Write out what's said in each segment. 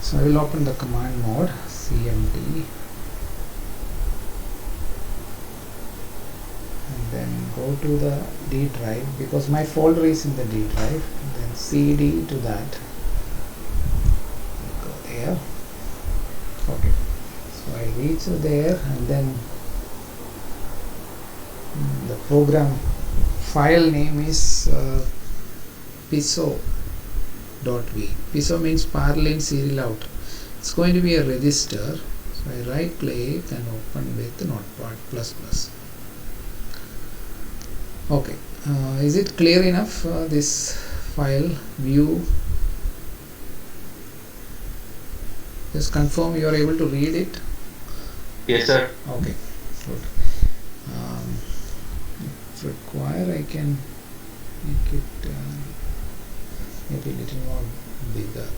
So I will open the command mode cmd and then go to the D drive, because my folder is in the D drive, and then cd to that, go there. Okay, so I reach there, and then the program file name is piso.v. Piso means parallel serial out. It's going to be a register, so I right click and open with Notepad++. Okay, is it clear enough, this file view? Just confirm you are able to read it. Yes, sir. Okay, good. If required, I can make it maybe a little more bigger.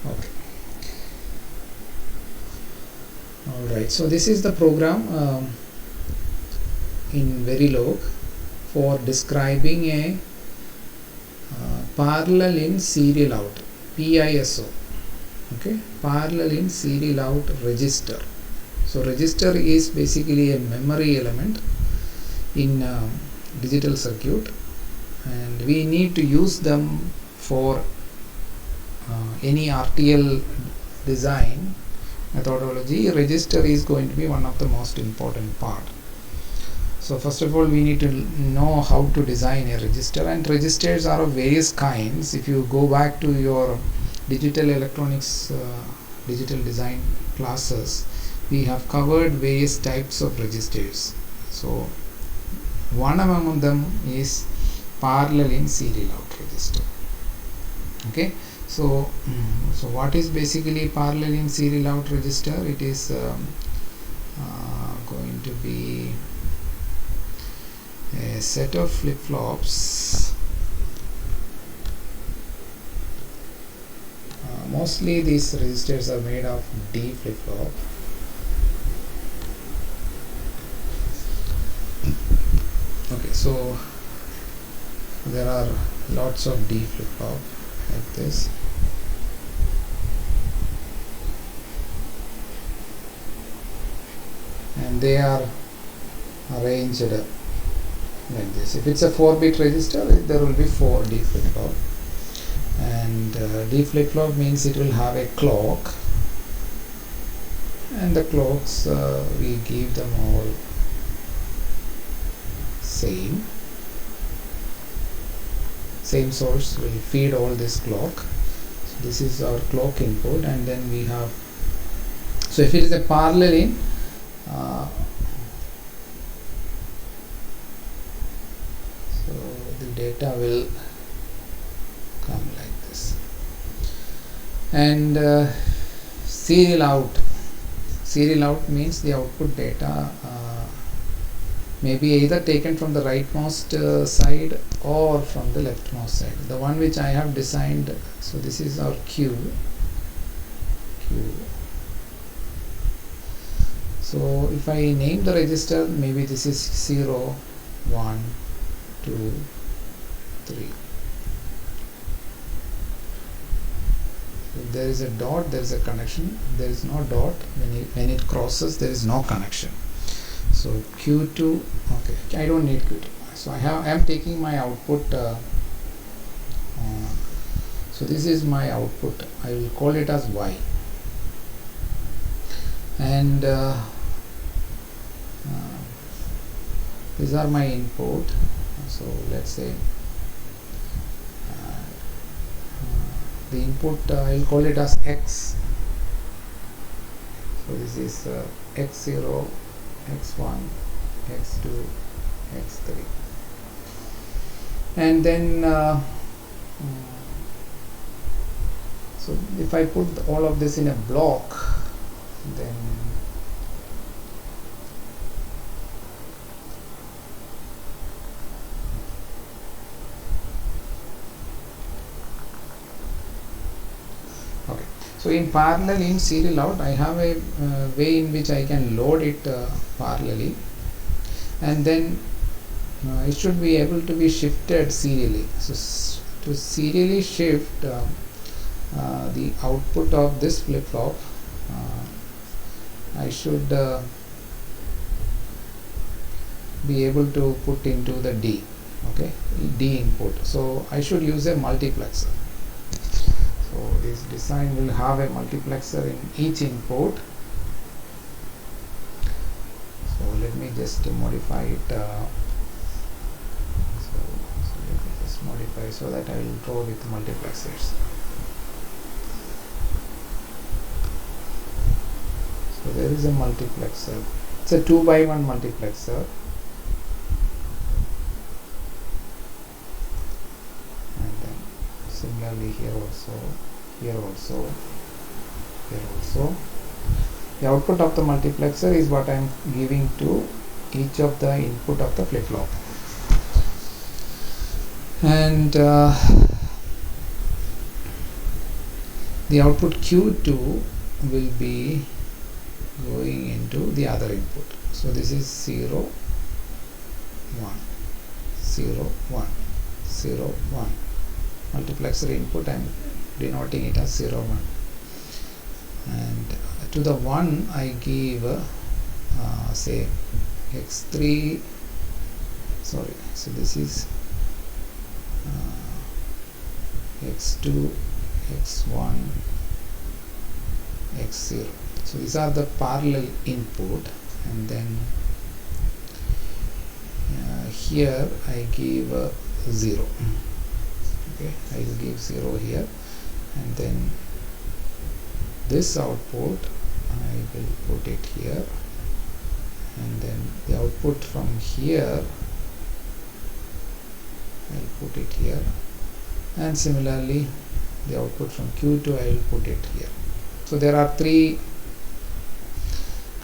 Okay. Alright, so this is the program in Verilog for describing a parallel in serial out, PISO. Okay, parallel in serial out register. So register is basically a memory element in digital circuit, and we need to use them for any RTL design methodology. Register is going to be one of the most important part. So first of all, we need to know how to design a register, and registers are of various kinds. If you go back to your digital electronics digital design classes, we have covered various types of registers. So one among them is parallel in serial out register. Okay, so what is basically parallel in serial out register? It is going to be a set of flip-flops. Mostly these registers are made of D flip-flop. Okay, so there are lots of D flip-flop like this. And they are arranged like this. If it's a 4-bit register, there will be 4 D flip-flop, and D flip-flop means it will have a clock, and the clocks we give them all same source will feed all this clock. So this is our clock input, and then we have, so if it is a parallel in the data will come like this. And serial out means the output data may be either taken from the rightmost side or from the leftmost side. The one which I have designed, so this is our Q. So if I name the register, maybe this is 0, 1, 2, 3. If there is a dot, there is a connection. There is no dot. When it crosses, there is no connection. So Q2, okay, I don't need Q2. So I am taking my output. So this is my output. I will call it as Y. And these are my input. So let's say the input, I will call it as X. So this is X0, X1, X2, X3, and then so if I put all of this in a block, then okay. So in parallel in serial out, I have a way in which I can load it parallelly. and then it should be able to be shifted serially. So to serially shift the output of this flip-flop, I should be able to put into the D, okay, D input. So I should use a multiplexer. So this design will have a multiplexer in each input. So let me just modify it. So let me just modify so that I will draw with multiplexers. So there is a multiplexer. It's a 2x1 multiplexer. And then similarly here also, here also, here also. The output of the multiplexer is what I am giving to each of the input of the flip-flop. And the output Q2 will be going into the other input. So this is 0, 1, 0, 1, 0, 1. Multiplexer input, I am denoting it as 0, 1. And to the 1 I give say x3, sorry, so this is x2, x1, x0. So these are the parallel input, and then here I give 0. Okay, I will give 0 here, and then this output I will put it here, and then the output from here I will put it here, and similarly the output from Q2 I will put it here. So there are 3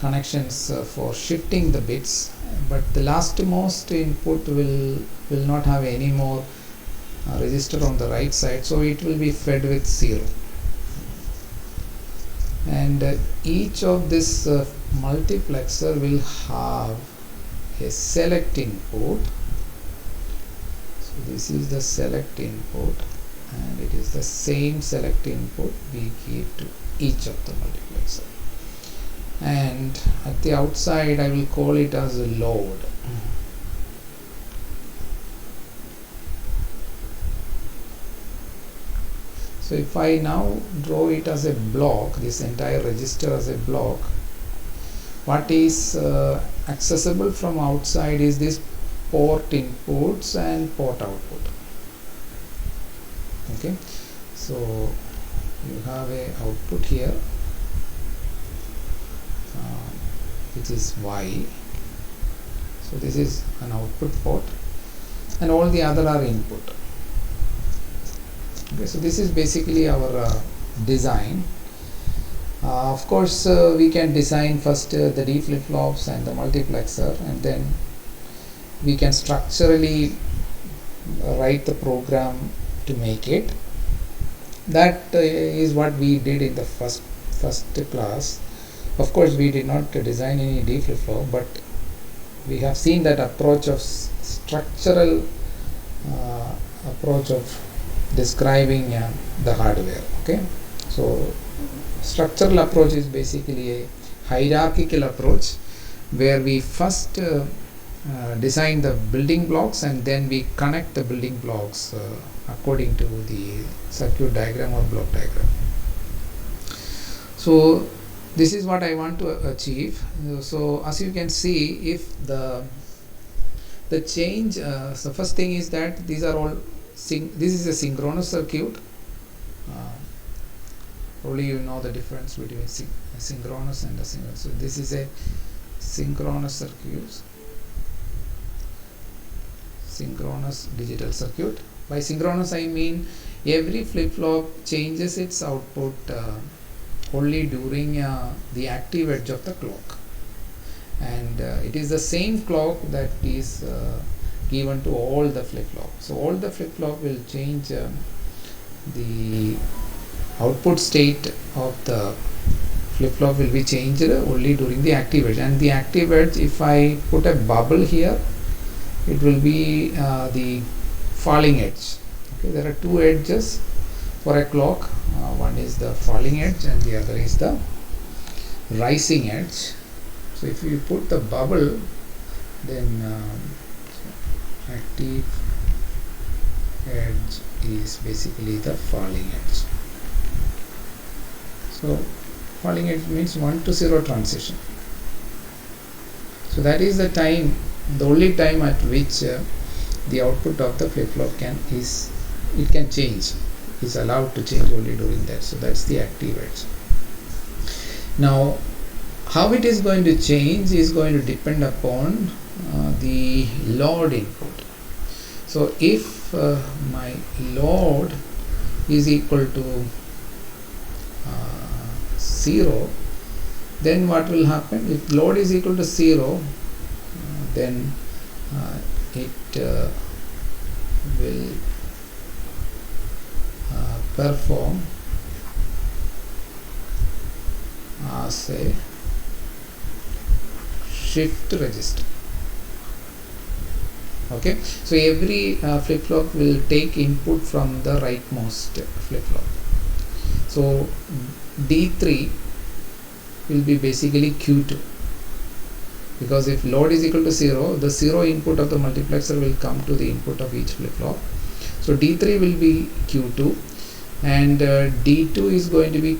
connections for shifting the bits, but the lastmost input will not have any more register on the right side, so it will be fed with 0. And each of this multiplexer will have a select input. So this is the select input, and it is the same select input we give to each of the multiplexer. And at the outside I will call it as a load. So if I now draw it as a block, this entire register as a block, what is accessible from outside is this port inputs and port output. Okay, so you have a output here which is Y. So this is an output port, and all the other are input. Okay, so this is basically our design. Of course we can design first the D flip-flops and the multiplexer, and then we can structurally write the program to make it. That is what we did in the first class. Of course we did not design any D flip-flop, but we have seen that approach of structural approach of describing the hardware. Okay, so structural approach is basically a hierarchical approach where we first design the building blocks, and then we connect the building blocks according to the circuit diagram or block diagram. So this is what I want to achieve. So as you can see, if the change, so first thing is that these are all this is a synchronous circuit. Probably you know the difference between synchronous and asynchronous. So this is a synchronous circuit, synchronous digital circuit. By synchronous I mean every flip-flop changes its output only during the active edge of the clock, and it is the same clock that is given to all the flip-flops. So all the flip-flop will change the output state of the flip-flop will be changed only during the active edge, and the active edge, if I put a bubble here, it will be the falling edge. Okay, there are two edges for a clock. One is the falling edge and the other is the rising edge. So if you put the bubble, then active edge is basically the falling edge. So falling edge means 1 to 0 transition. So that is the time, the only time at which the output of the flip-flop can change, is allowed to change only during that. So that's the active edge. Now how it is going to change is going to depend upon the load input. So if my load is equal to 0, then what will happen? If load is equal to 0, then it will perform as a shift register. Okay, so every flip-flop will take input from the rightmost flip-flop. So D3 will be basically Q2, because if load is equal to 0, the 0 input of the multiplexer will come to the input of each flip-flop. So D3 will be Q2, and D2 is going to be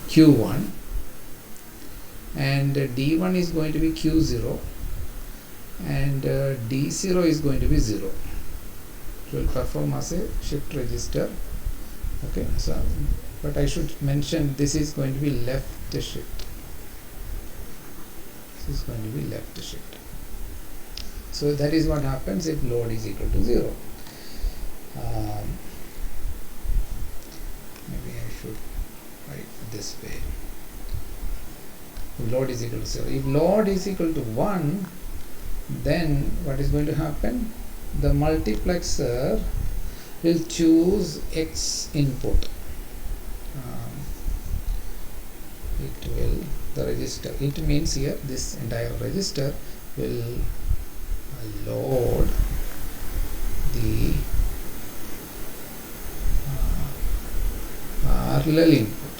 Q1, and D1 is going to be Q0, and D0 is going to be 0. It will perform as a shift register. Okay, so but I should mention this is going to be left shift. This is going to be left shift. So that is what happens if load is equal to 0. Maybe I should write this way. If load is equal to 0. If load is equal to 1, then what is going to happen? The multiplexer will choose X input. It will, the register, it means here this entire register will load the parallel input.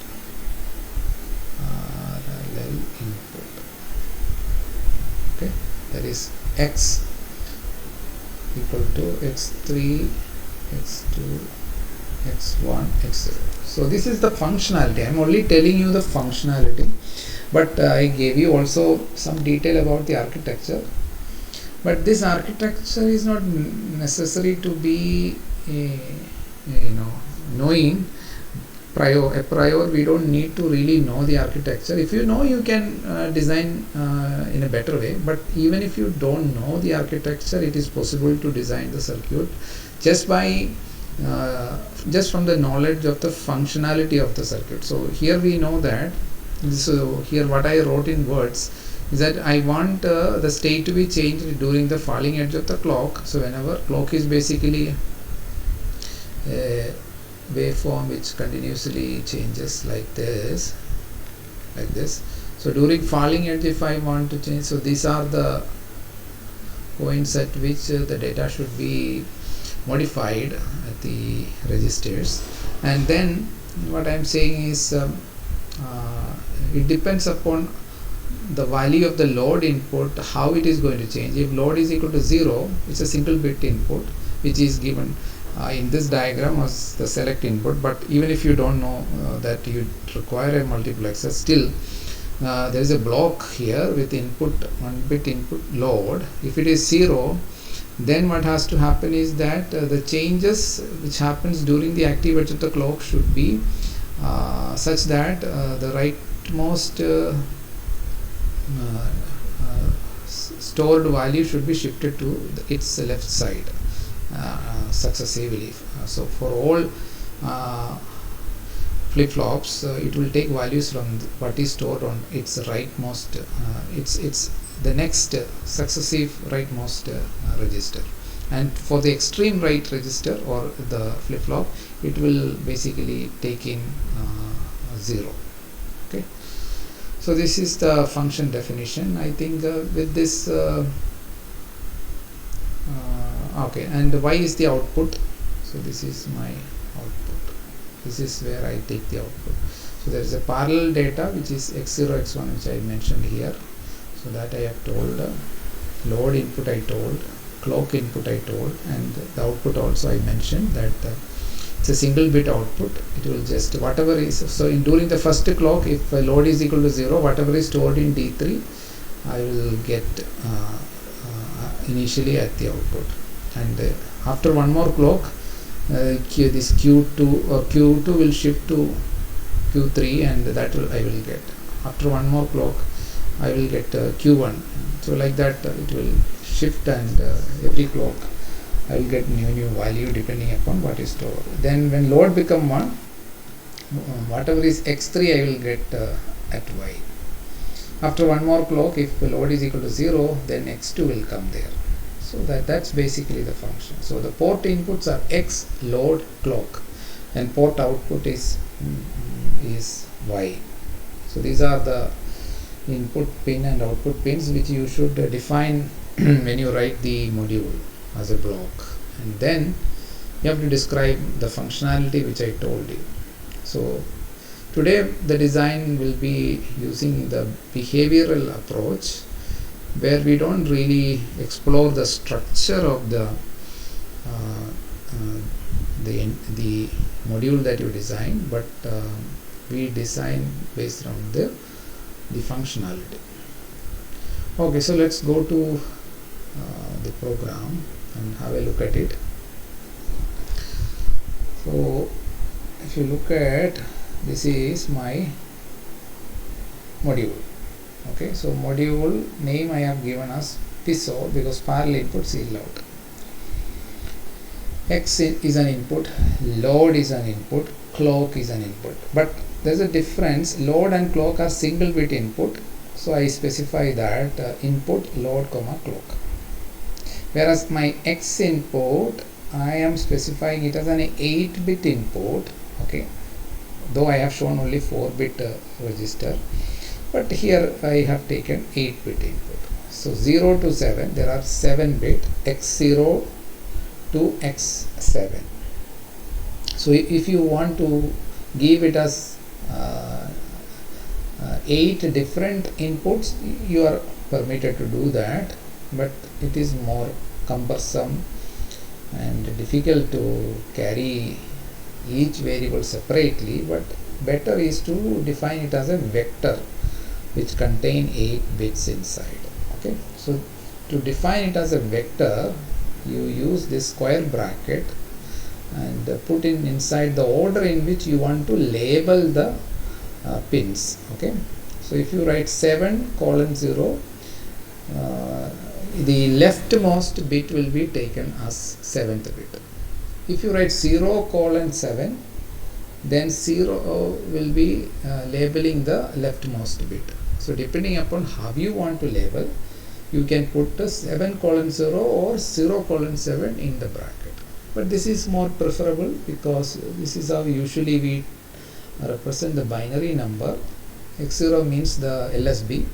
Okay, that is X equal to X3, X2, X1, X0. So this is the functionality. I am only telling you the functionality, but I gave you also some detail about the architecture. But this architecture is not necessary to be knowing a prior. We don't need to really know the architecture. If you know, you can design in a better way, but even if you don't know the architecture, it is possible to design the circuit just by just from the knowledge of the functionality of the circuit. So here we know that, so here what I wrote in words is that I want the state to be changed during the falling edge of the clock. So whenever clock is basically a waveform which continuously changes like this, so during falling edge, if I want to change, so these are the points at which the data should be modified at the registers. And then what I am saying is it depends upon the value of the load input, how it is going to change. If load is equal to 0, it's a single bit input which is given in this diagram as the select input. But even if you don't know that you require a multiplexer, still there is a block here with input 1 bit input load. If it is 0, then what has to happen is that the changes which happens during the active edge of the clock should be such that the rightmost stored value should be shifted to its left side successively. So for all flip-flops, it will take values from what is stored on its rightmost, it's the next successive rightmost register. And for the extreme right register or the flip-flop, it will basically take in 0. Okay. So this is the function definition. I think with this okay, and y is the output. So this is my output. This is where I take the output. So there is a parallel data which is x0 x1 which I mentioned here. So that I have told, load input I told, clock input I told, and the output also I mentioned that it's a single bit output. It will just whatever is, so during the first clock, if load is equal to 0, whatever is stored in D3 I will get initially at the output, and after one more clock this Q2 or Q2 will shift to Q3, and that will I will get after one more clock I will get Q1. So like that it will shift, and every clock I will get new value depending upon what is stored. Then when load become 1, whatever is x3 I will get at y. After one more clock, if the load is equal to 0, then x2 will come there. So that's basically the function. So the port inputs are x, load, clock, and port output is y. So these are the input pin and output pins which you should define when you write the module as a block, and then you have to describe the functionality which I told you. So today the design will be using the behavioral approach, where we don't really explore the structure of the module that you design, but we design based on the functionality. Okay, so let's go to the program and have a look at it. So if you look at, this is my module. Okay, so module name I have given as PISO because parallel input serial out. X is an input, load is an input, clock is an input, but there's a difference. Load and clock are single bit input, so I specify that input load comma clock, whereas my X input I am specifying it as an 8-bit input. Okay, though I have shown only 4-bit register, but here I have taken 8-bit input. So 0 to 7, there are 7-bit x0 to x7. So if you want to give it as 8 different inputs, you are permitted to do that, but it is more cumbersome and difficult to carry each variable separately, but better is to define it as a vector which contain 8 bits inside. Okay, so to define it as a vector, you use this square bracket and put in inside the order in which you want to label the pins. Okay, so if you write 7 colon 0, the leftmost bit will be taken as 7th bit. If you write 0 colon 7, then 0 will be labeling the leftmost bit. So depending upon how you want to label, you can put 7 colon 0 or 0 colon 7 in the bracket. But this is more preferable because this is how usually we represent the binary number. X0 means the LSB,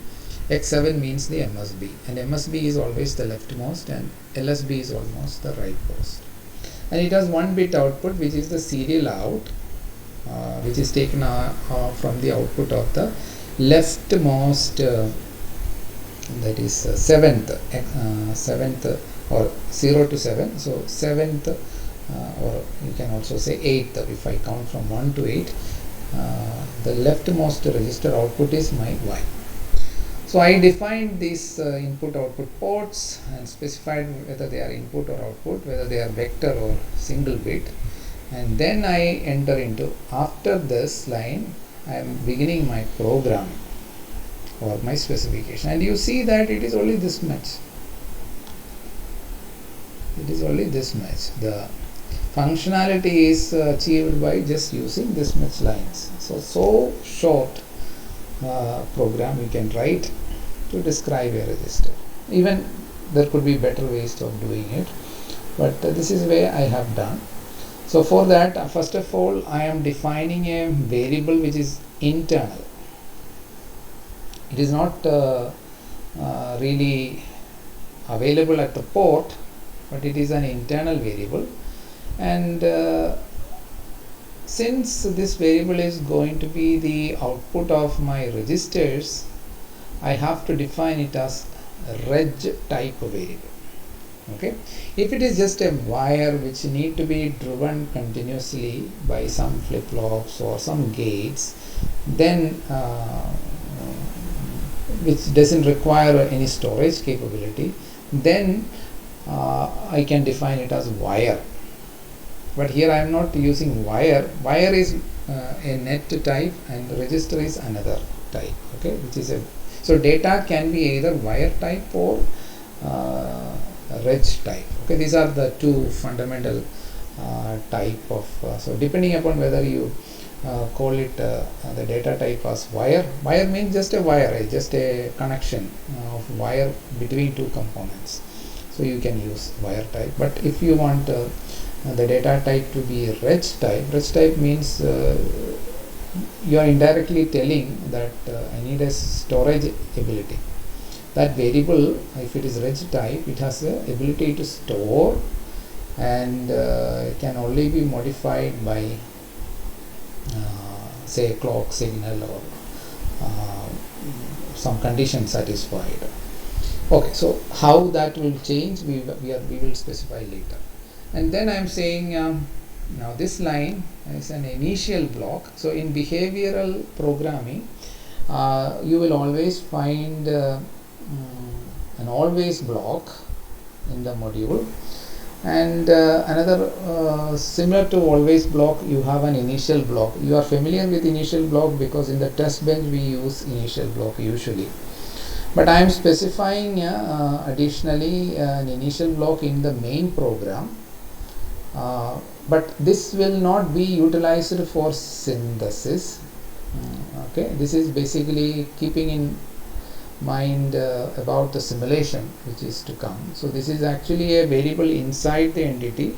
X7 means the MSB, and MSB is always the leftmost and LSB is almost the rightmost. And it has 1-bit output which is the serial out, which is taken from the output of the leftmost, that is 7th or 0 to 7. So 7th or you can also say 8th. If I count from 1 to 8, the leftmost register output is my Y. So I defined these input output ports and specified whether they are input or output, whether they are vector or single bit, and then I enter into, after this line I am beginning my program or my specification, and you see that it is only this much. It is only this much. The functionality is achieved by just using this much lines. So short program we can write to describe a register. Even there could be better ways of doing it, but this is where I have done. So for that, first of all, I am defining a variable which is internal. it is not really available at the port, but it is an internal variable. And since this variable is going to be the output of my registers, I have to define it as reg type variable. Okay, if it is just a wire which need to be driven continuously by some flip-flops or some gates, then which doesn't require any storage capability, then I can define it as wire. But here I am not using wire. Wire is a net type and register is another type. Okay, which is so data can be either wire type or reg type. Okay, these are the two fundamental type of so depending upon whether you call it the data type as wire. Wire means just a wire, just a connection of wire between two components. So you can use wire type. But if you want the data type to be reg type means you are indirectly telling that I need a storage ability. That variable, if it is reg type, it has the ability to store, and it can only be modified by say a clock signal or some condition satisfied. Okay, so how that will change, we will specify later. And then I am saying now this line is an initial block. So in behavioral programming, you will always find an always block in the module, and another similar to always block, you have an initial block. You are familiar with initial block because in the test bench we use initial block usually, but I am specifying additionally an initial block in the main program, but this will not be utilized for synthesis. Okay, this is basically keeping in mind about the simulation which is to come. So this is actually a variable inside the entity,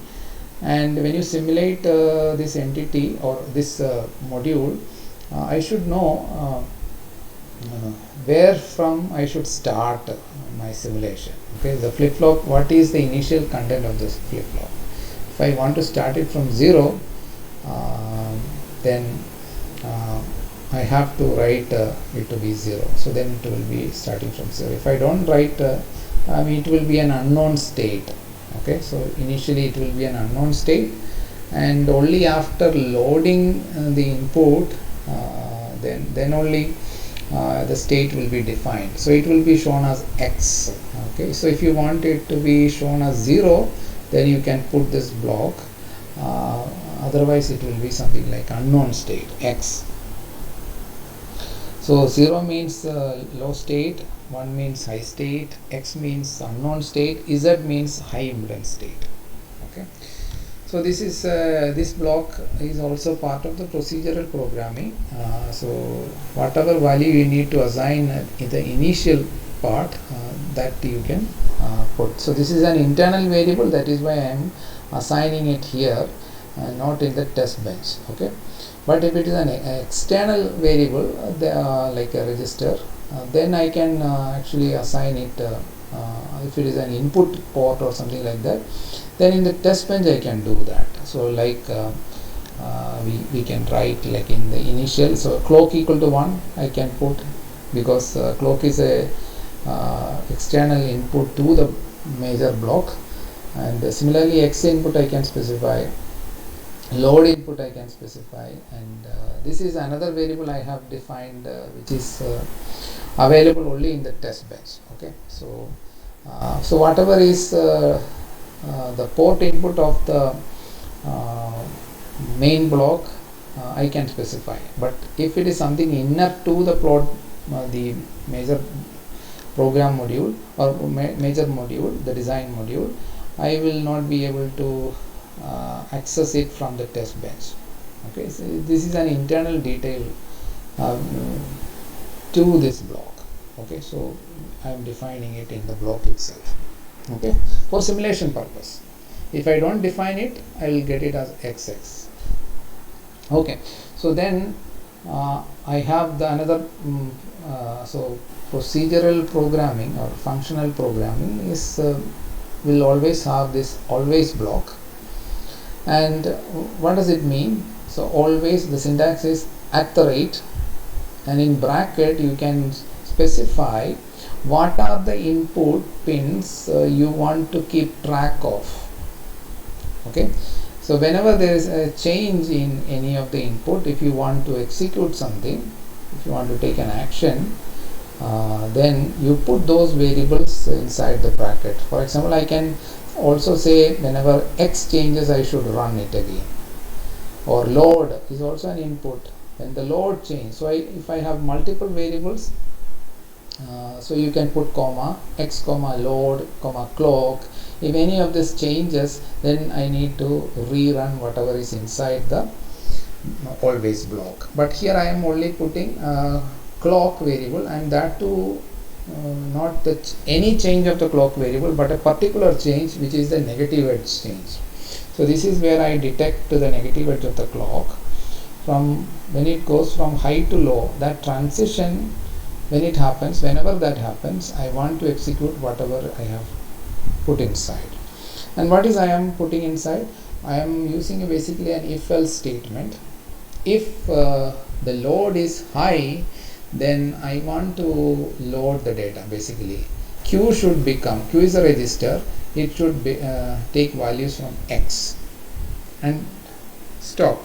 and when you simulate this entity or this module, I should know where from I should start my simulation. Okay, the flip-flop, what is the initial content of this flip-flop? If I want to start it from 0, then I have to write it to be 0, so then it will be starting from 0. If I don't write, it will be an unknown state. Okay, so initially it will be an unknown state, and only after loading the input, then only the state will be defined. So it will be shown as X. Okay, so if you want it to be shown as 0, then you can put this block, otherwise it will be something like unknown state X. So 0 means low state, 1 means high state, X means unknown state, Z means high impedance state. Okay, so this is this block is also part of the procedural programming. So whatever value you need to assign in the initial part, that you can put. So this is an internal variable, that is why I am assigning it here, not in the test bench. Okay, but if it is an external variable, like a register, then I can actually assign it, if it is an input port or something like that, then in the test bench I can do that. So like we can write like in the initial, so clock equal to 1 I can put, because clock is a external input to the major block, and similarly X input I can specify, load input I can specify, and this is another variable I have defined, which is available only in the test bench. Okay, so so whatever is the port input of the main block, I can specify, but if it is something inner to the plot, the major program module or major module, the design module, I will not be able to access it from the test bench. Okay, so this is an internal detail to this block. Okay, so I am defining it in the block itself. Okay, for simulation purpose. If I don't define it, I will get it as XX. Okay, so then I have the another so procedural programming or functional programming is will always have this always block. And what does it mean? So always, the syntax is at the rate, and in bracket you can specify what are the input pins you want to keep track of. Okay, so whenever there is a change in any of the input, if you want to execute something, if you want to take an action, then you put those variables inside the bracket. For example, I can also say whenever X changes I should run it again, or load is also an input when the load change. So if I have multiple variables, so you can put comma X comma load comma clock. If any of this changes, then I need to rerun whatever is inside the always block. But here I am only putting clock variable, and that too not any change of the clock variable, but a particular change which is the negative edge change. So this is where I detect the negative edge of the clock. From when it goes from high to low, that transition, when it happens, whenever that happens, I want to execute whatever I have put inside. And what is I am putting inside? I am using basically an if-else statement. If the load is high, then I want to load the data. Basically, Q should become, Q is a register, it should be, take values from X and stop.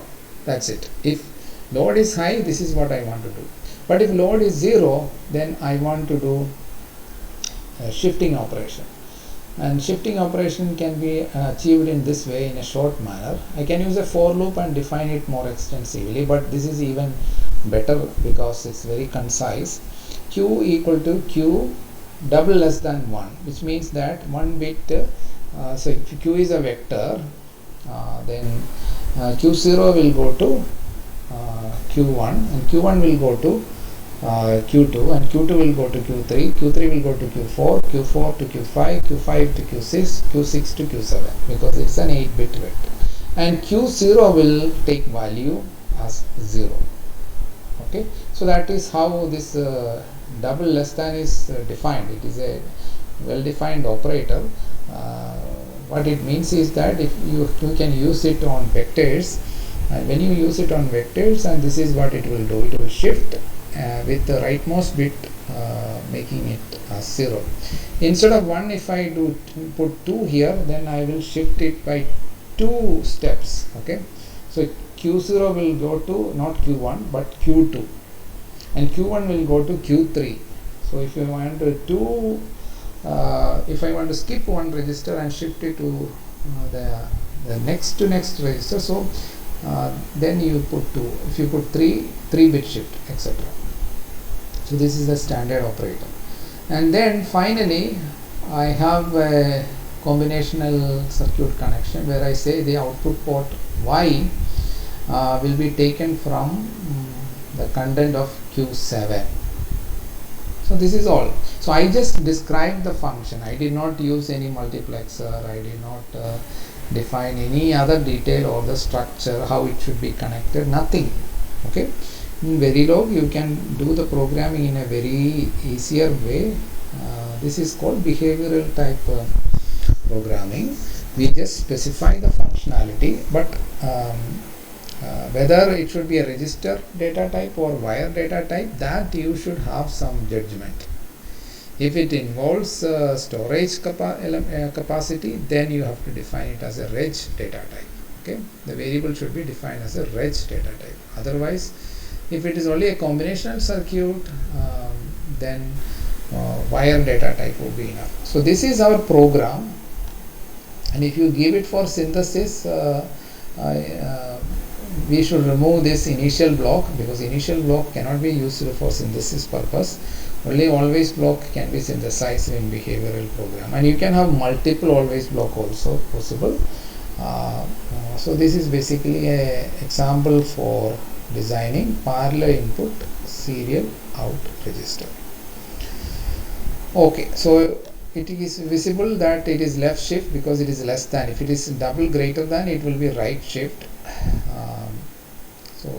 That's it. If load is high, this is what I want to do. But if load is 0, then I want to do a shifting operation. And shifting operation can be achieved in this way, in a short manner. I can use a for loop and define it more extensively, but this is even better because it's very concise. Q equal to Q double less than 1, which means that one bit, so if Q is a vector, then Q0 will go to Q1, and Q1 will go to Q2, and Q2 will go to Q3, Q3 will go to Q4, Q4 to Q5, Q5 to Q6, Q6 to Q7, because it's an 8-bit vector. And Q0 will take value as 0. Okay, so that is how this double less than is defined. It is a well-defined operator. What it means is that if you can use it on vectors, and when you use it on vectors, and this is what it will do, it will shift with the rightmost bit making it 0. Instead of 1, if I do put 2 here, then I will shift it by 2 steps. Okay, so Q0 will go to not Q1 but Q2, and Q1 will go to Q3. So if you want to do if I want to skip one register and shift it to the next to next register, so then you put 2. If you put 3-bit shift, etc. So this is the standard operator. And then finally I have a combinational circuit connection where I say the output port Y will be taken from the content of Q7. So this is all. So I just described the function. I did not use any multiplexer. I did not define any other detail or the structure, how it should be connected, nothing. Okay, in Verilog you can do the programming in a very easier way. This is called behavioral type programming. We just specify the functionality, but whether it should be a register data type or wire data type, that you should have some judgment. If it involves storage capacity, then you have to define it as a reg data type. Okay, the variable should be defined as a reg data type. Otherwise, if it is only a combinational circuit, then wire data type will be enough. So this is our program, and if you give it for synthesis, we should remove this initial block, because initial block cannot be used for synthesis purpose. Only always block can be synthesized in behavioral program, and you can have multiple always block also possible. So this is basically a example for designing parallel input serial out register. Okay, so it is visible that it is left shift because it is less than. If it is double greater than, it will be right shift. So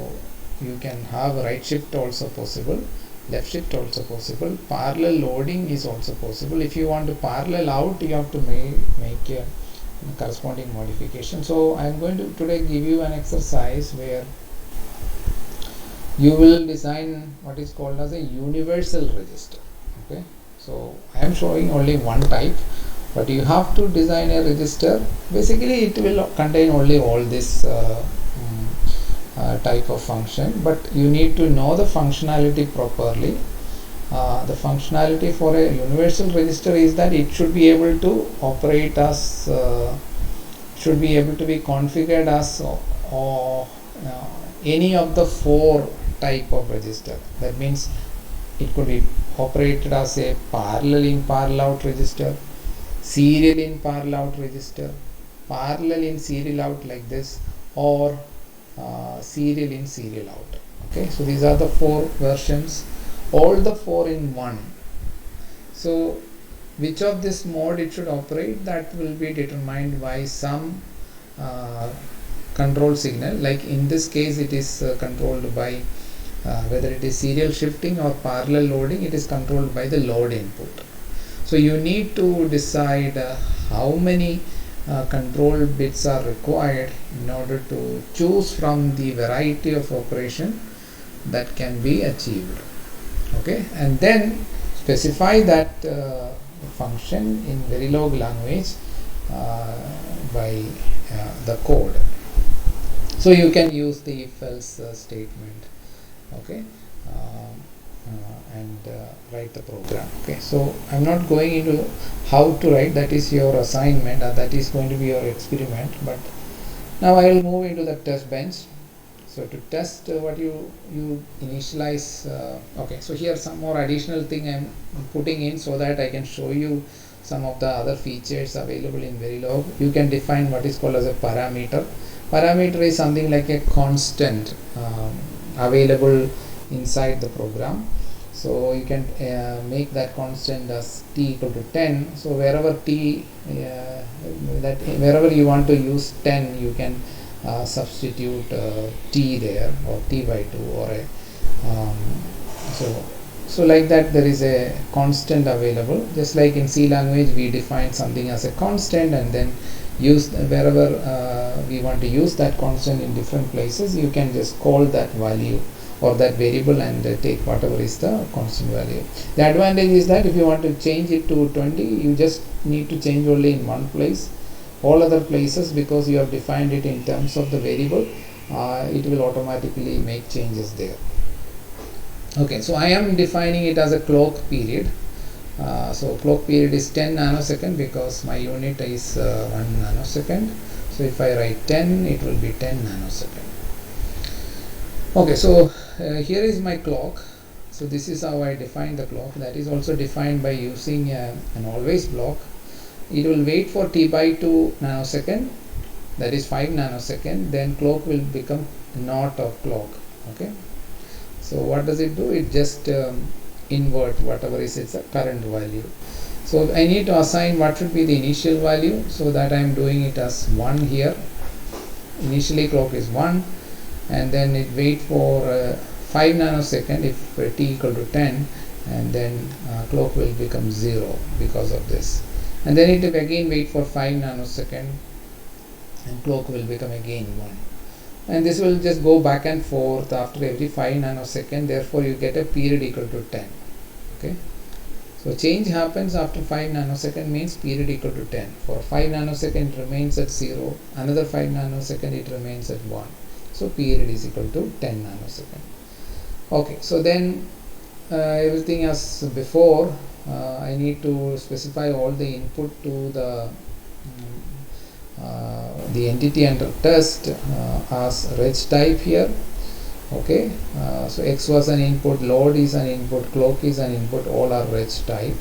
you can have right shift also possible, left shift also possible, parallel loading is also possible. If you want to parallel out, you have to make a corresponding modification. So I am going to today give you an exercise where you will design what is called as a universal register. Okay, so I am showing only one type, but you have to design a register. Basically it will contain only all this type of function, but you need to know the functionality properly. The functionality for a universal register is that it should be able to operate as should be able to be configured as any of the four type of register. That means it could be operated as a parallel in parallel out register, serial in parallel out register, parallel in serial out like this, or serial in serial out. Okay, so these are the four versions, all the four in one. So which of this mode it should operate, that will be determined by some control signal. Like in this case it is controlled by whether it is serial shifting or parallel loading, it is controlled by the load input. So you need to decide how many control bits are required in order to choose from the variety of operation that can be achieved. Okay, and then specify that function in Verilog language by the code. So you can use the if else statement. Okay, and write the program. Okay, so I'm not going into how to write, that is your assignment, that is going to be your experiment. But now I will move into the test bench. So to test what you initialize. Okay, so here some more additional thing I'm putting in so that I can show you some of the other features available in Verilog. You can define what is called as a parameter. Parameter is something like a constant available inside the program. So you can make that constant as t equal to 10. So wherever t wherever you want to use 10, you can substitute t there, or t by 2, or a so like that there is a constant available. Just like in C language we define something as a constant, and then use wherever we want to use that constant in different places, you can just call that value or that variable and take whatever is the constant value. The advantage is that if you want to change it to 20, you just need to change only in one place. All other places, because you have defined it in terms of the variable, it will automatically make changes there. Okay, so I am defining it as a clock period. So clock period is 10 nanosecond because my unit is 1 nanosecond. So if I write 10, it will be 10 nanosecond. Okay, so here is my clock. So this is how I define the clock. That is also defined by using an always block. It will wait for t by 2 nanosecond, that is 5 nanosecond, then clock will become not of clock. Okay, so what does it do? It just invert whatever is its current value. So I need to assign what should be the initial value, so that I am doing it as 1 here. Initially clock is 1, and then it wait for 5 nanosecond if t equal to 10, and then clock will become 0 because of this. And then it will again wait for 5 nanosecond, and clock will become again 1. And this will just go back and forth after every 5 nanosecond. Therefore you get a period equal to 10. Okay, so change happens after 5 nanosecond means period equal to 10. For 5 nanosecond it remains at 0, another 5 nanosecond it remains at 1. So period is equal to 10 nanosecond. Okay, so then everything as before. I need to specify all the input to the entity under test as reg type here. Okay, so X was an input, load is an input, clock is an input, all are reg type,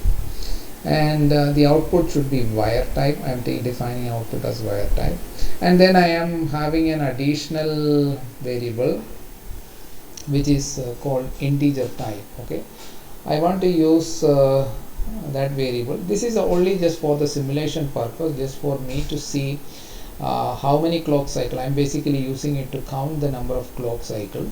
and the output should be wire type. I am defining output as wire type, and then I am having an additional variable which is called integer type. Okay, I want to use that variable. This is only just for the simulation purpose, just for me to see how many clock cycle. I am basically using it to count the number of clock cycle.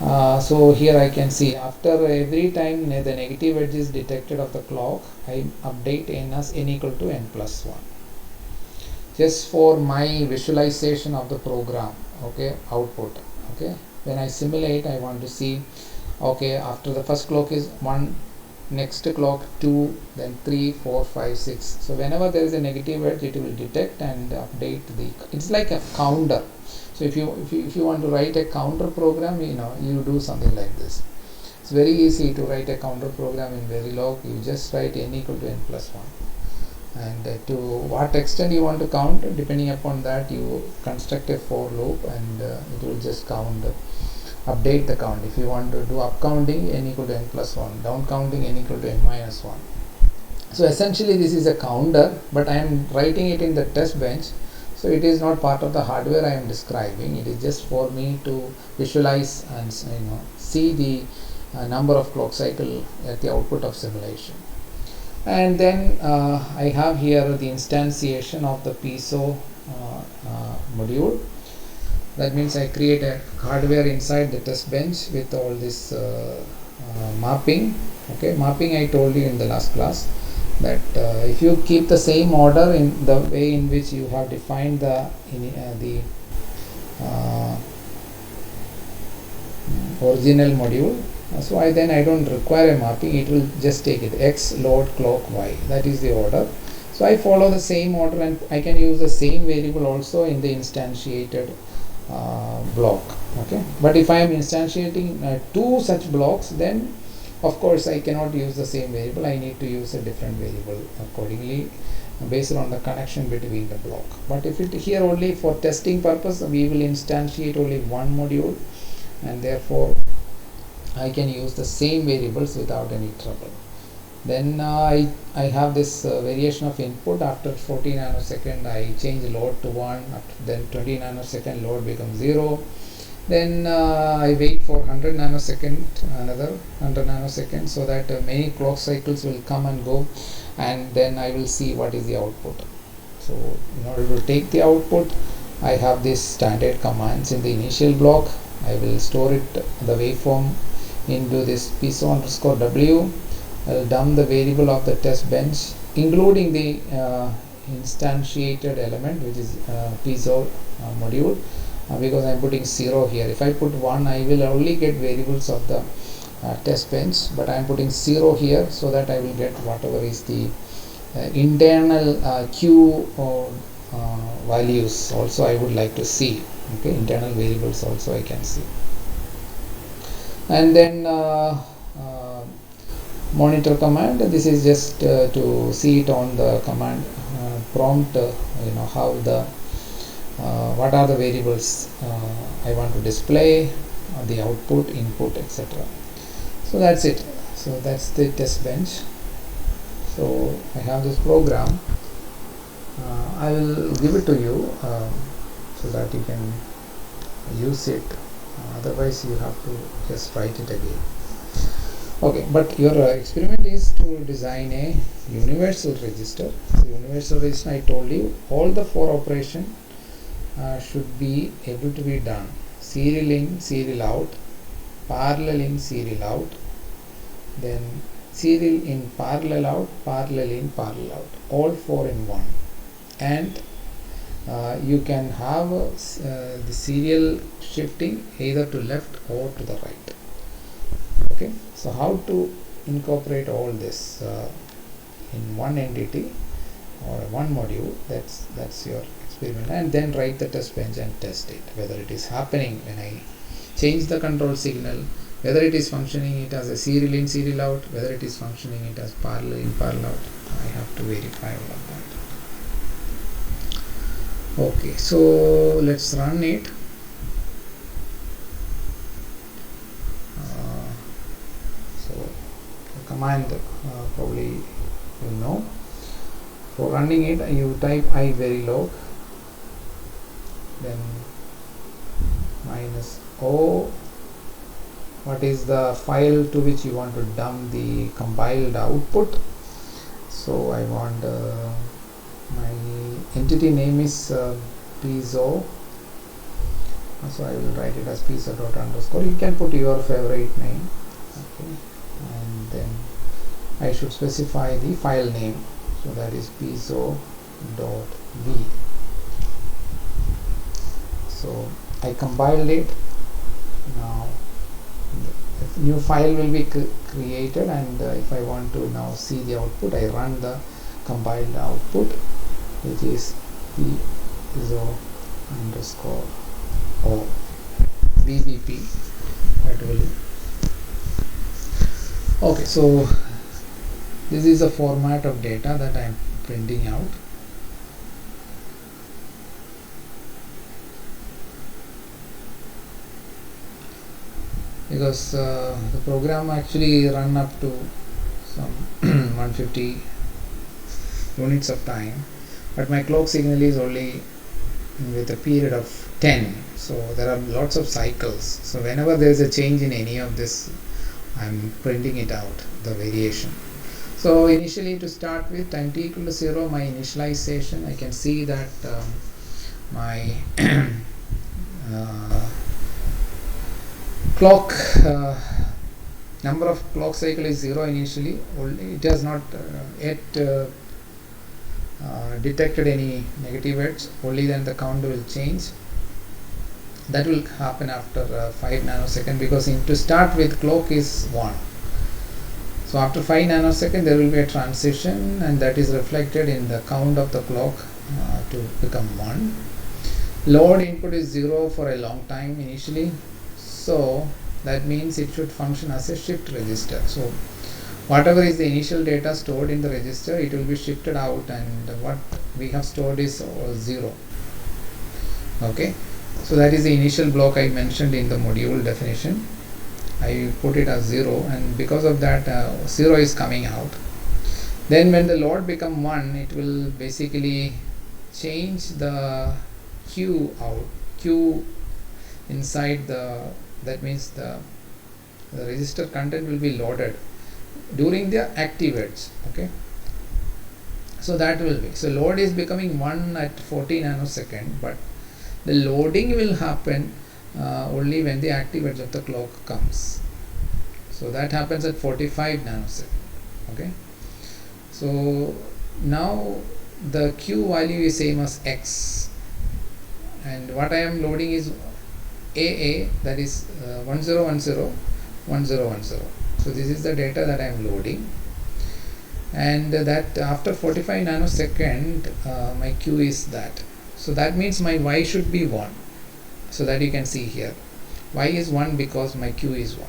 So here I can see after every time the negative edge is detected of the clock, I update n as n equal to n plus 1. Just for my visualization of the program, okay, output, okay. When I simulate, I want to see, okay, after the first clock is 1, next clock 2, then 3, 4, 5, 6. So whenever there is a negative edge, it will detect and update it's like a counter. So if you want to write a counter program, you do something like this. It's very easy to write a counter program in Verilog. You just write n equal to n plus 1. And to what extent you want to count, depending upon that, you construct a for loop, and it will just count, update the count. If you want to do up counting, n equal to n plus 1, down counting, n equal to n minus 1. So essentially this is a counter, but I am writing it in the test bench. So it is not part of the hardware I am describing. It is just for me to visualize and see the number of clock cycle at the output of simulation. And then I have here the instantiation of the piezo module. That means I create a hardware inside the test bench with all this mapping. Okay, mapping I told you in the last class that if you keep the same order in the way in which you have defined the original module, so I don't require a mapping. It will just take it x load clock y, that is the order. So I follow the same order, and I can use the same variable also in the instantiated block. Okay, but if I am instantiating two such blocks, then of course I cannot use the same variable. I need to use a different variable accordingly based on the connection between the block. But if it here only for testing purpose, we will instantiate only one module, and therefore I can use the same variables without any trouble. Then I have this variation of input. After 40 nanosecond I change load to 1, then 20 nanosecond load becomes 0. Then I wait for 100 nanosecond, another 100 nanoseconds, so that many clock cycles will come and go, and then I will see what is the output. So in order to take the output, I have these standard commands in the initial block. I will store it, the waveform, into this piezo underscore w. I will dump the variable of the test bench, including the instantiated element, which is piezo module, because I am putting 0 here. If I put 1, I will only get variables of the test bench, but I am putting 0 here so that I will get whatever is the internal Q values also I would like to see. Okay, internal variables also I can see. And then monitor command, this is just to see it on the command prompt, how the what are the variables I want to display, the output, input, etc. So that's it. So that's the test bench. So I have this program. I will give it to you so that you can use it. Otherwise you have to just write it again. Okay, but your experiment is to design a universal register. So universal register, I told you, all the 4 operations should be able to be done. Serial in, serial out, parallel in, serial out, then serial in, parallel out, parallel in, parallel out, all 4 in one. And you can have the serial shifting either to left or to the right. Okay, so how to incorporate all this in one entity or one module, that's your experiment. And then write the test bench and test it, whether it is happening when I change the control signal, whether it is functioning it as a serial in, serial out, whether it is functioning it as parallel in, parallel out. I have to verify all of that. Okay, so let's run it. So the command probably you know. For running it, you type iverilog, then -o, what is the file to which you want to dump the compiled output. So I want my entity name is piezo So I will write it as piezo dot underscore. You can put your favorite name, okay, and then I should specify the file name, so that is piezo dot v. So I compiled it. Now the new file will be created, and if I want to now see the output, I run the compiled output, which is piezo underscore or VVP. That will. Okay, so this is the format of data that I am printing out. Because the program actually run up to some 150 units of time, but my clock signal is only with a period of 10, so there are lots of cycles. So whenever there is a change in any of this, I'm printing it out, the variation. So initially, to start with, time t equal to 0, my initialization, I can see that my clock number of clock cycle is 0 initially. It has not yet detected any negative edge. Only then the count will change. That will happen after 5 nanosecond, because to start with, clock is 1. So after 5 nanosecond there will be a transition, and that is reflected in the count of the clock to become 1. Load input is 0 for a long time initially, so that means it should function as a shift register. So whatever is the initial data stored in the register, it will be shifted out, and what we have stored is 0. Okay, so that is the initial block I mentioned in the module definition. I put it as 0, and because of that 0 is coming out. Then when the load become 1, it will basically change the Q out, Q inside the, that means the register content will be loaded during the active edge. Okay, so that will be, so load is becoming 1 at 40 nanosecond, but the loading will happen only when the active edge of the clock comes. So that happens at 45 nanosecond. Okay, so now the Q value is same as X, and what I am loading is AA, that is 1010 1010. So this is the data that I am loading, and that after 45 nanosecond my Q is that. So that means my Y should be 1. So that you can see here, Y is 1 because my Q is 1.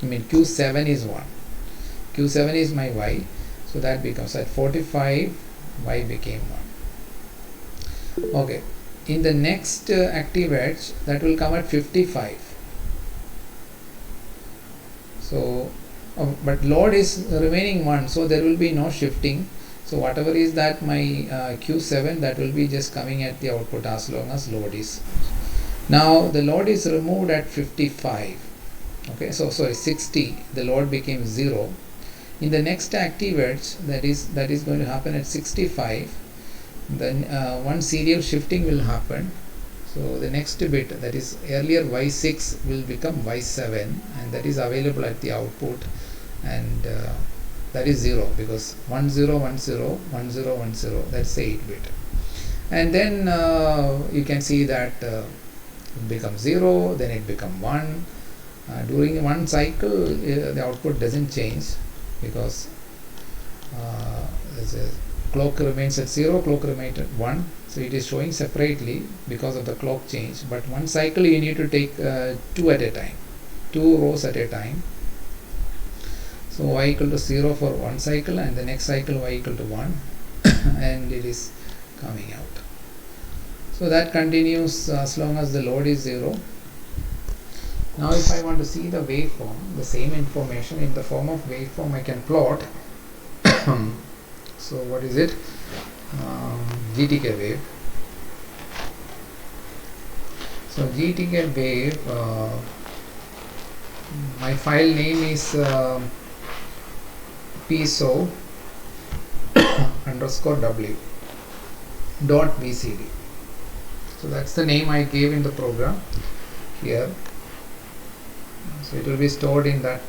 I mean Q7 is 1. Q7 is my Y. So that becomes at 45, Y became 1. Okay. In the next active edge, that will come at 55. So, but load is remaining 1, so there will be no shifting. So whatever is that my Q7, that will be just coming at the output as long as load is. Now the load is removed at 55. Okay, so sorry, 60. The load became 0. In the next active edge, that is going to happen at 65. Then one serial shifting will happen. So the next bit, that is earlier Y6, will become Y7, and that is available at the output, and that is 0, because 1010 1010, that's the 8-bit. And then you can see that it becomes 0, then it becomes 1. During one cycle the output doesn't change, because there's a clock remains at 0, clock remains at 1, so it is showing separately because of the clock change. But one cycle you need to take 2 at a time, 2 rows at a time. So Y equal to 0 for one cycle, and the next cycle Y equal to 1 and it is coming out. So that continues as long as the load is 0. Now if I want to see the waveform, the same information in the form of waveform I can plot. So what is it? GTK wave. So GTK wave, my file name is piezo underscore w dot vcd. So that's the name I gave in the program here. So it will be stored in that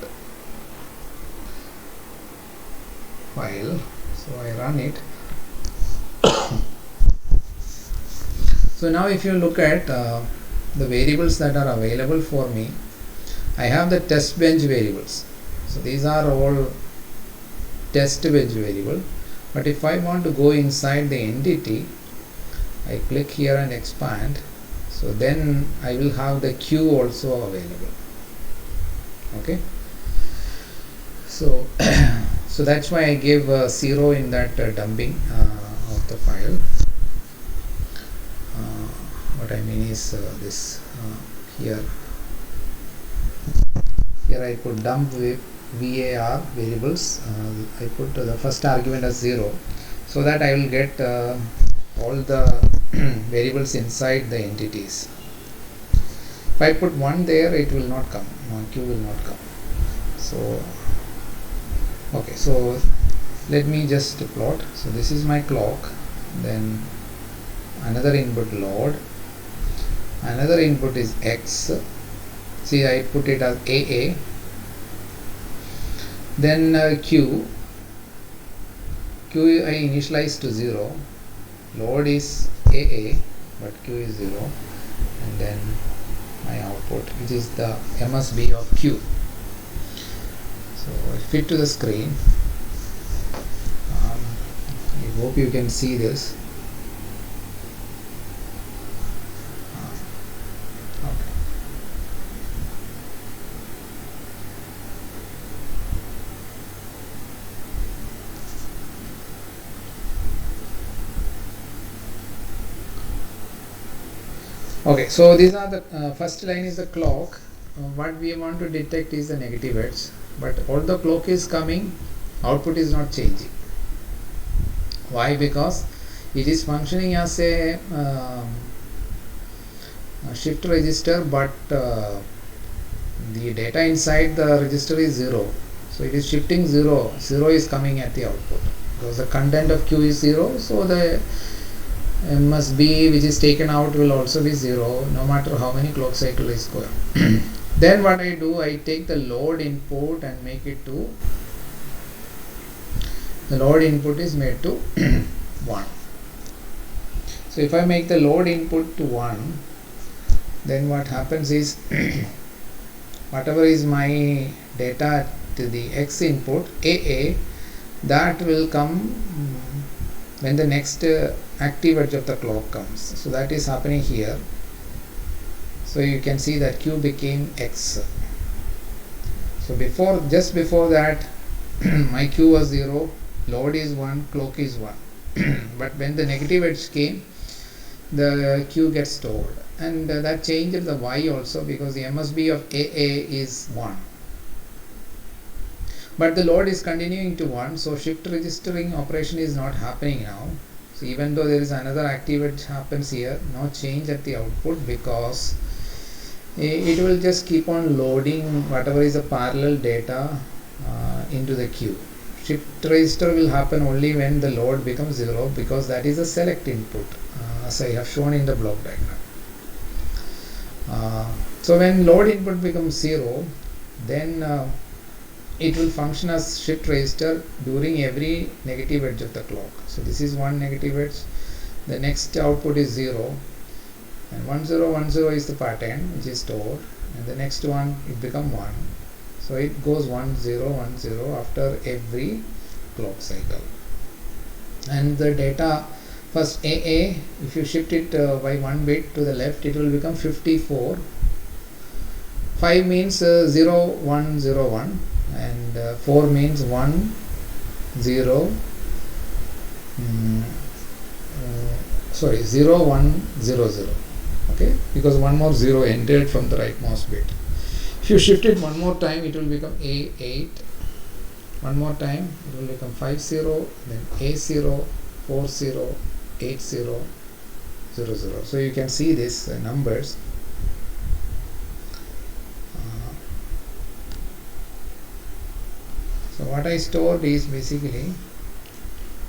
file. So I run it. So now if you look at the variables that are available for me, I have the test bench variables. So these are all test bench variable. But if I want to go inside the entity, I click here and expand. So then I will have the queue also available. Okay. So so that's why I gave 0 in that dumping of the file. What I mean is this here I put dump with var variables. I put the first argument as 0, so that I will get all the variables inside the entities. If I put 1 there, it will not come, queue will not come. So okay, so let me just plot. So this is my clock, then another input load, another input is x. See, I put it as AA. Then Q I initialize to 0. Load is AA, but Q is 0. And then my output, which is the MSB of Q. So I fit to the screen. I hope you can see this. Okay, so these are the first line is the clock. What we want to detect is the negative edge, but although clock is coming, output is not changing. Why? Because it is functioning as a shift register, but the data inside the register is 0. So it is shifting 0. 0 is coming at the output because the content of Q is 0. So the MSB which is taken out will also be 0, no matter how many clock cycle is going. Then what I do, I take the load input and make it to, the load input is made to 1. So if I make the load input to 1, then what happens is whatever is my data to the X input AA, that will come when the next active edge of the clock comes. So that is happening here. So you can see that Q became X. So just before that my Q was 0, load is 1, clock is 1. But when the negative edge came, the Q gets stored, and that changes the Y also, because the MSB of AA is 1. But the load is continuing to 1, so shift registering operation is not happening now. So even though there is another active edge happens here, no change at the output, because it will just keep on loading whatever is the parallel data into the queue. Shift register will happen only when the load becomes 0, because that is a select input, as I have shown in the block diagram. So when load input becomes 0, then it will function as shift register during every negative edge of the clock. So this is one negative edge, the next output is 0, and 1 0 1 0 is the pattern which is stored, and the next one it becomes 1. So it goes 1 0 1 0 after every clock cycle. And the data, first AA, if you shift it by 1 bit to the left, it will become 54. 5 means 0 1 0 1, and 4 means 1 0 0 1 0 0. Okay, because one more 0 entered from the rightmost bit. If you shift it one more time, it will become A8. One more time, it will become 5 0, then A0 4 0 8 0 0 0. So you can see these numbers. So what I stored is basically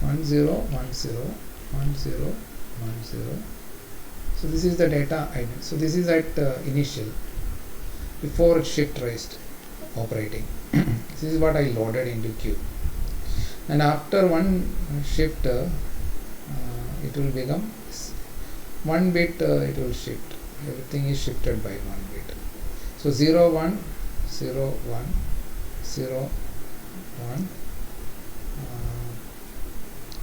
1 0 1 0 1 0 1 0 So this is the data item. So this is at initial, before shift raised operating. This is what I loaded into queue, and after one shift it will become 1 bit, it will shift. Everything is shifted by 1 bit. So 0 1 0 1 0 1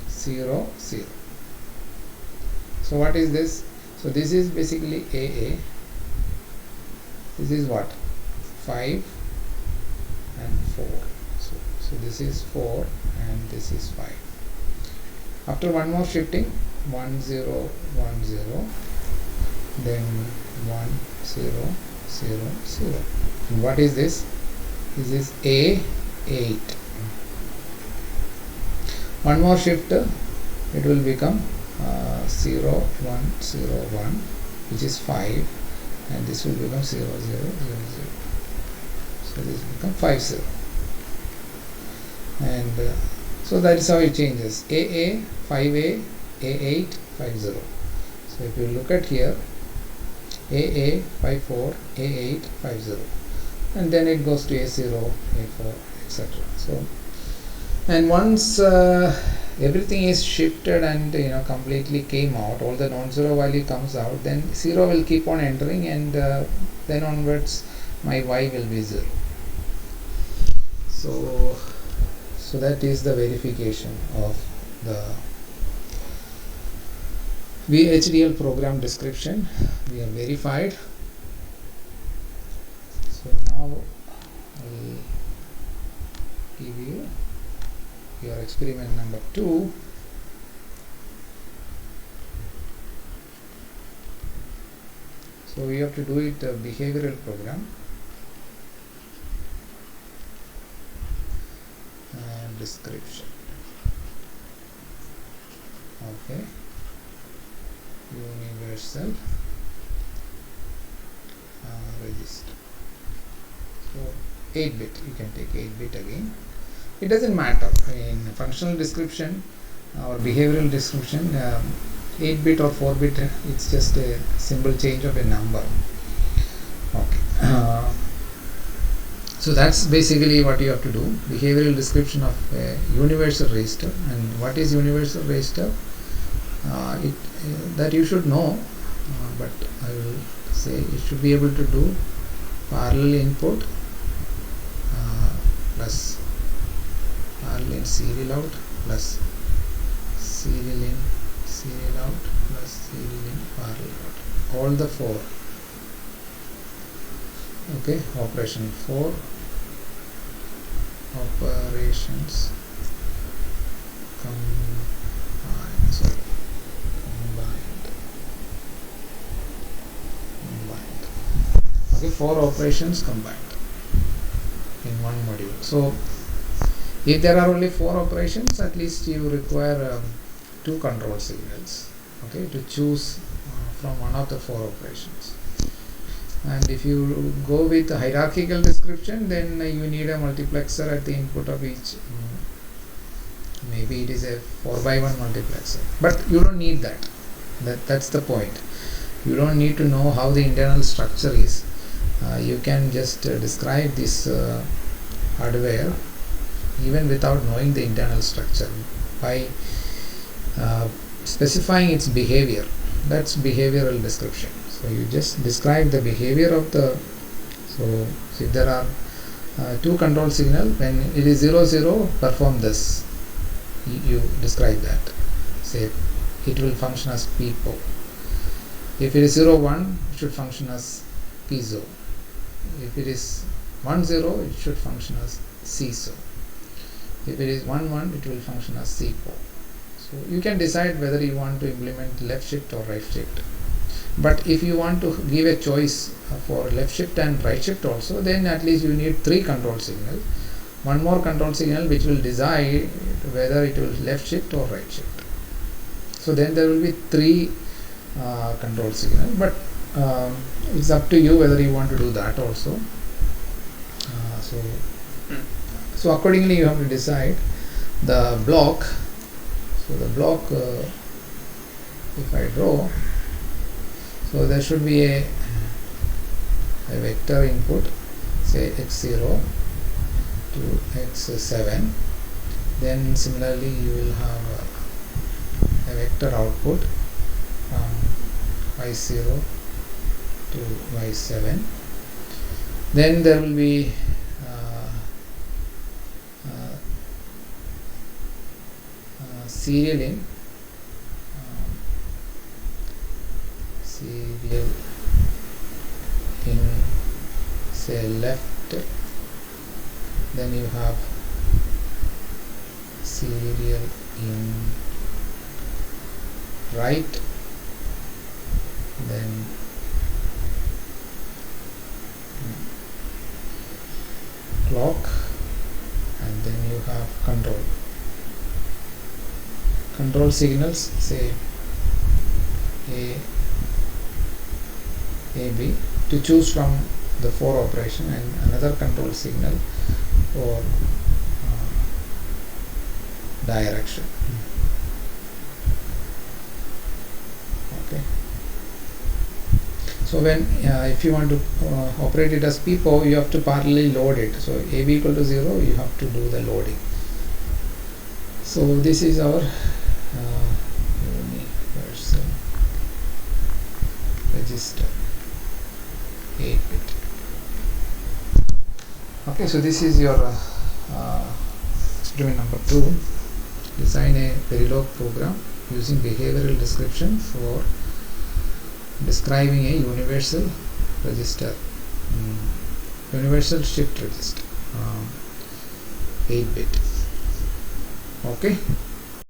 0 0. So what is this? So this is basically AA. This is what? 5 and 4. So this is 4 and this is 5. After one more shifting, 1 0 1 0, then 1 0 0 0. And what is this? This is A8. One more shift, it will become 0 1 0 1, which is 5, and this will become 0 0 0 0. So this will become 5 0. And so that is how it changes. AA 5A A8 50. So if you look at here, AA 54 A8 50, and then it goes to A0 A4 etc. So, and once everything is shifted and completely came out, all the non-zero value comes out, then 0 will keep on entering, and then onwards my Y will be 0. So that is the verification of the VHDL program description. We have verified. So now I will give you your experiment number 2. So we have to do it a behavioral program. Description. Okay. Universal register. So 8-bit, you can take 8-bit again. It doesn't matter in functional description or behavioral description. 8-bit or 4-bit, it's just a symbol change of a number. Okay. So that's basically what you have to do. Behavioral description of a universal register. And what is universal register? That you should know, but I will say you should be able to do parallel input plus parallel in serial out plus serial in serial out plus serial in parallel out. All the 4. Okay, operation 4 operations combined. Okay, 4 operations combined in one module. So if there are only 4 operations, at least you require 2 control signals, okay, to choose from one of the 4 operations. And if you go with a hierarchical description, then you need a multiplexer at the input of each. Maybe it is a 4x1 multiplexer, but you don't need that. That's the point. You don't need to know how the internal structure is. You can just describe this hardware even without knowing the internal structure by specifying its behavior. That's behavioral description. So you just describe the behavior of the. So if there are 2 control signal, when it is 0 0, perform this. You describe that. Say it will function as PPO. If it is 0 1, it should function as piezo. If it is 1 0, it should function as CISO. If it is 1 1, it will function as CPO. So you can decide whether you want to implement left shift or right shift. But if you want to give a choice for left shift and right shift also, then at least you need 3 control signals. One more control signal which will decide whether it will left shift or right shift. So then there will be 3 control signals, but it's up to you whether you want to do that also. So accordingly you have to decide the block. So the block, if I draw, So there should be a vector input, say x0 to x7. Then similarly you will have a vector output from y0 to y7. Then there will be serial in say left, then you have serial in right, then clock, and then you have control signals, say A B, to choose from the 4 operation, and another control signal for direction. Okay. So when if you want to operate it as PPO, you have to parallelly load it. So AB equal to 0, you have to do the loading. So this is our universal register 8-bit. Okay, so this is your experiment number 2. Design a Verilog program using behavioral description for describing a universal register, universal shift register, 8-bit. Okay.